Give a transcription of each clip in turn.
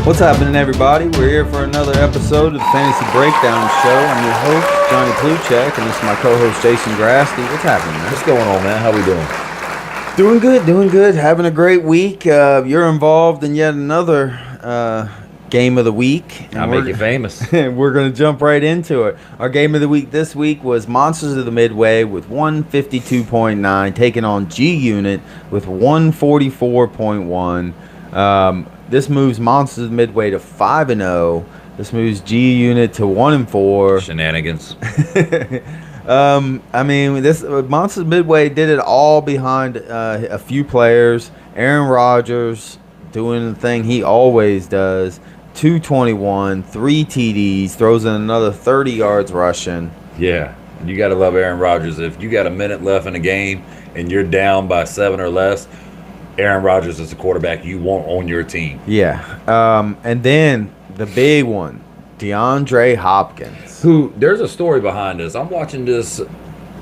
What's happening, everybody? We're here for another episode of the Fantasy Breakdown Show. I'm your host, Johnny Pluchek, and this is my co-host, Jason Grasty. What's happening, man? What's going on, man? How we doing? Doing good. Having a great week. You're involved in yet another game of the week. I make you famous. We're going to jump right into it. Our game of the week this week was Monsters of the Midway with 152.9, taking on G-Unit with 144.1. This moves Monsters of the Midway to 5-0. This moves G-Unit to 1-4. Shenanigans. This Monsters Midway did it all behind a few players. Aaron Rodgers doing the thing he always does. 221, 3 TDs, throws in another 30 yards rushing. Yeah, you got to love Aaron Rodgers. If you got a minute left in the game and you're down by 7 or less, Aaron Rodgers is the quarterback you want on your team. Yeah. And then the big one, DeAndre Hopkins. There's a story behind this. I'm watching this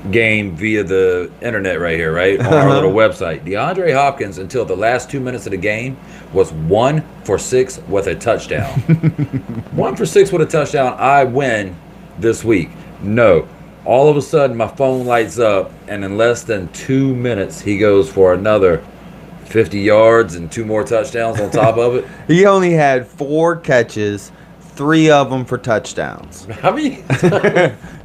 game via the internet right here, right? On our little website. DeAndre Hopkins, until the last 2 minutes of the game, was 1 for 6 with a touchdown. 1 for 6 with a touchdown. I win this week. No. All of a sudden, my phone lights up, and in less than 2 minutes, he goes for another 50 yards and 2 more touchdowns on top of it. He only had 4 catches, 3 of them for touchdowns. I mean,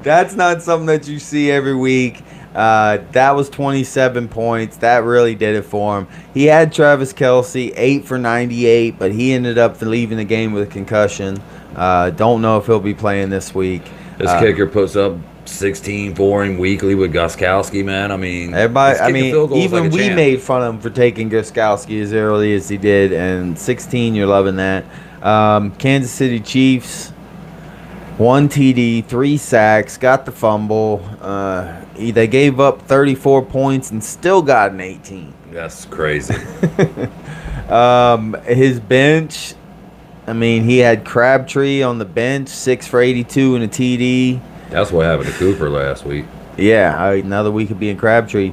that's not something that you see every week. That was 27 points. That really did it for him. He had Travis Kelce, 8 for 98, but he ended up leaving the game with a concussion. Don't know if he'll be playing this week. This kicker puts up 16 for him weekly with Gostkowski, man. I mean, everybody. Even we made fun of him for taking Gostkowski as early as he did, and 16, you're loving that. Kansas City Chiefs, 1 TD, 3 sacks, got the fumble. They gave up 34 points and still got an 18. That's crazy. His bench, he had Crabtree on the bench, 6 for 82 and a TD. That's what happened to Cooper last week. Yeah, another week of being Crabtree.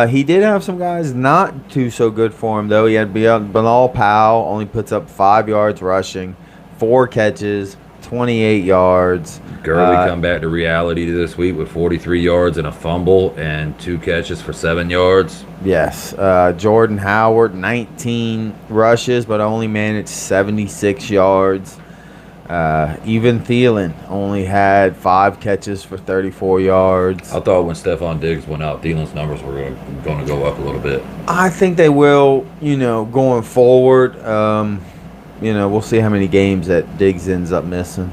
He did have some guys not too so good for him, though. He had Bilal Powell, only puts up 5 yards rushing, 4 catches, 28 yards. Gurley come back to reality this week with 43 yards and a fumble and 2 catches for 7 yards. Yes. Jordan Howard, 19 rushes, but only managed 76 yards. Even Thielen only had 5 catches for 34 yards. I thought when Stephon Diggs went out, Thielen's numbers were going to go up a little bit. I think they will, going forward. We'll see how many games that Diggs ends up missing.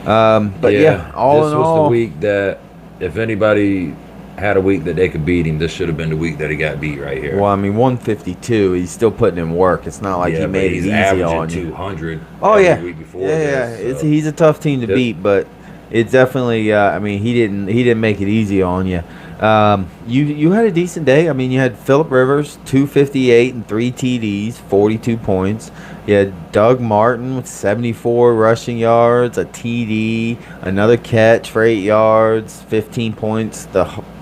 All in all. This was the week that if anybody had a week that they could beat him, this should have been the week that he got beat right here. Well, 152. He's still putting in work. It's not like he made it easy on you. 200. Oh yeah, week before this, so. He's a tough team to beat, but it's definitely. He didn't make it easy on you. You had a decent day. You had Phillip Rivers, 258 and 3 TDs, 42 points. You had Doug Martin with 74 rushing yards, a TD, another catch for 8 yards, 15 points.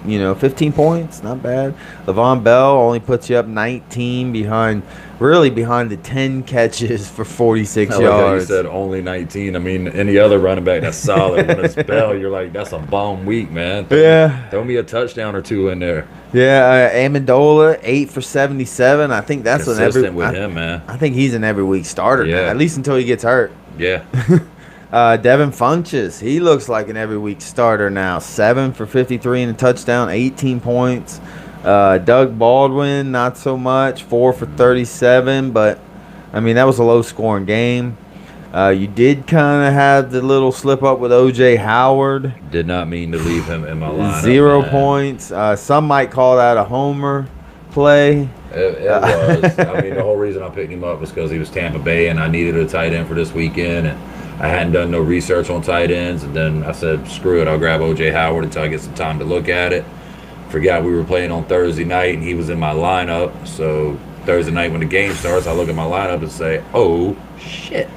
15 points, not bad. Le'Veon Bell only puts you up 19 behind the 10 catches for 46 yards. You said only 19. Any other running back that's solid. When it's Bell, you're like, that's a bomb week, man. Throw me a touchdown or 2 in there. Yeah, Amendola, 8 for 77. I think that's consistent with him, man. I think he's an every week starter, now, at least until he gets hurt. Yeah. Devin Funchess, he looks like an every week starter now. 7 for 53 and a touchdown, 18 points. Doug Baldwin, not so much, 4 for 37, but that was a low scoring game. You did kind of have the little slip up with O.J. Howard. Did not mean to leave him in my lineup. 0 points. Some might call that a homer play. It was. The whole reason I picked him up was because he was Tampa Bay, and I needed a tight end for this weekend, and I hadn't done no research on tight ends, and then I said, screw it, I'll grab O.J. Howard until I get some time to look at it. Forgot we were playing on Thursday night, and he was in my lineup, so Thursday night when the game starts, I look at my lineup and say, oh, shit.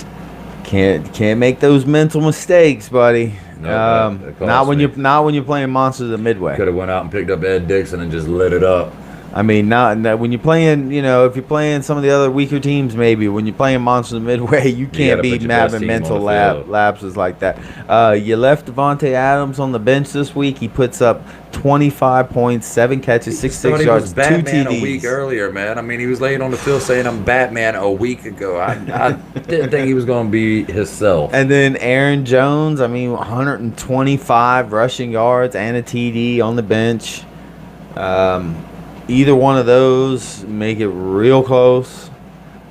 Can't make those mental mistakes, buddy. No, not when you're playing Monsters of the Midway. Could have went out and picked up Ed Dixon and just lit it up. I mean, not when you're playing, if you're playing some of the other weaker teams, maybe when you're playing Monsters Midway, you can't gotta be put your best having team on mental the field. lapses like that. You left Devontae Adams on the bench this week. He puts up 25 points, 7 catches, 66 Thought he yards, was 2 Batman TDs. a week earlier, man. I mean, he was laying on the field saying, "I'm Batman" a week ago. I didn't think he was going to be himself. And then Aaron Jones, 125 rushing yards and a TD on the bench. Either one of those make it real close.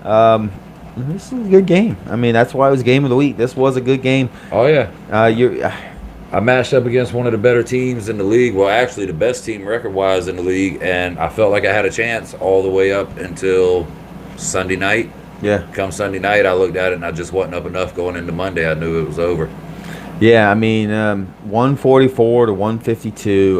This is a good game. That's why it was game of the week. This was a good game. Oh yeah. I I matched up against one of the better teams in the league. Well, actually, the best team record-wise in the league, and I felt like I had a chance all the way up until Sunday night. Yeah. Come Sunday night, I looked at it, and I just wasn't up enough going into Monday. I knew it was over. Yeah, 144 to 152.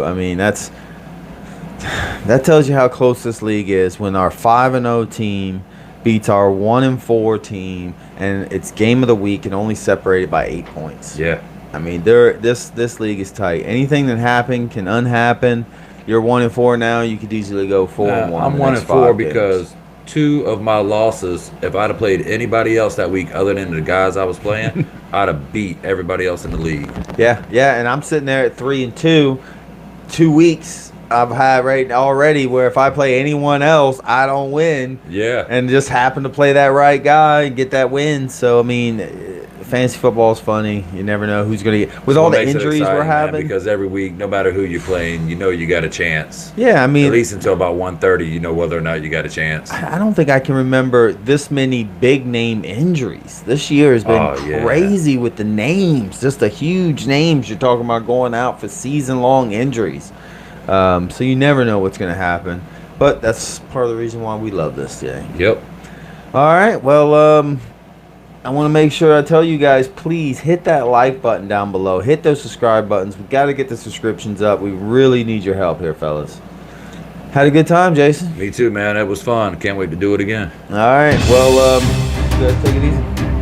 That tells you how close this league is when our 5-0 team beats our 1-4 team, and it's game of the week and only separated by 8 points. Yeah. This league is tight. Anything that happened can unhappen. You're 1-4 now. You could easily go 4-1. I'm 1-4 because 2 of my losses, if I'd have played anybody else that week other than the guys I was playing, I'd have beat everybody else in the league. Yeah, and I'm sitting there at 3-2. 2 weeks I've had right already where if I play anyone else, I don't win. Yeah. And just happen to play that right guy and get that win. So fantasy football is funny. You never know who's going to get with all the injuries we're having. Because every week, no matter who you're playing, you got a chance. Yeah, at least until about 1:30, you know whether or not you got a chance. I don't think I can remember this many big name injuries. This year has been crazy with the names. Just the huge names you're talking about going out for season-long injuries. So you never know what's going to happen. But that's part of the reason why we love this day. Yep. All right. Well, I want to make sure I tell you guys, please hit that like button down below. Hit those subscribe buttons. We got to get the subscriptions up. We really need your help here, fellas. Had a good time, Jason. Me too, man. It was fun. Can't wait to do it again. All right. Well, you guys take it easy.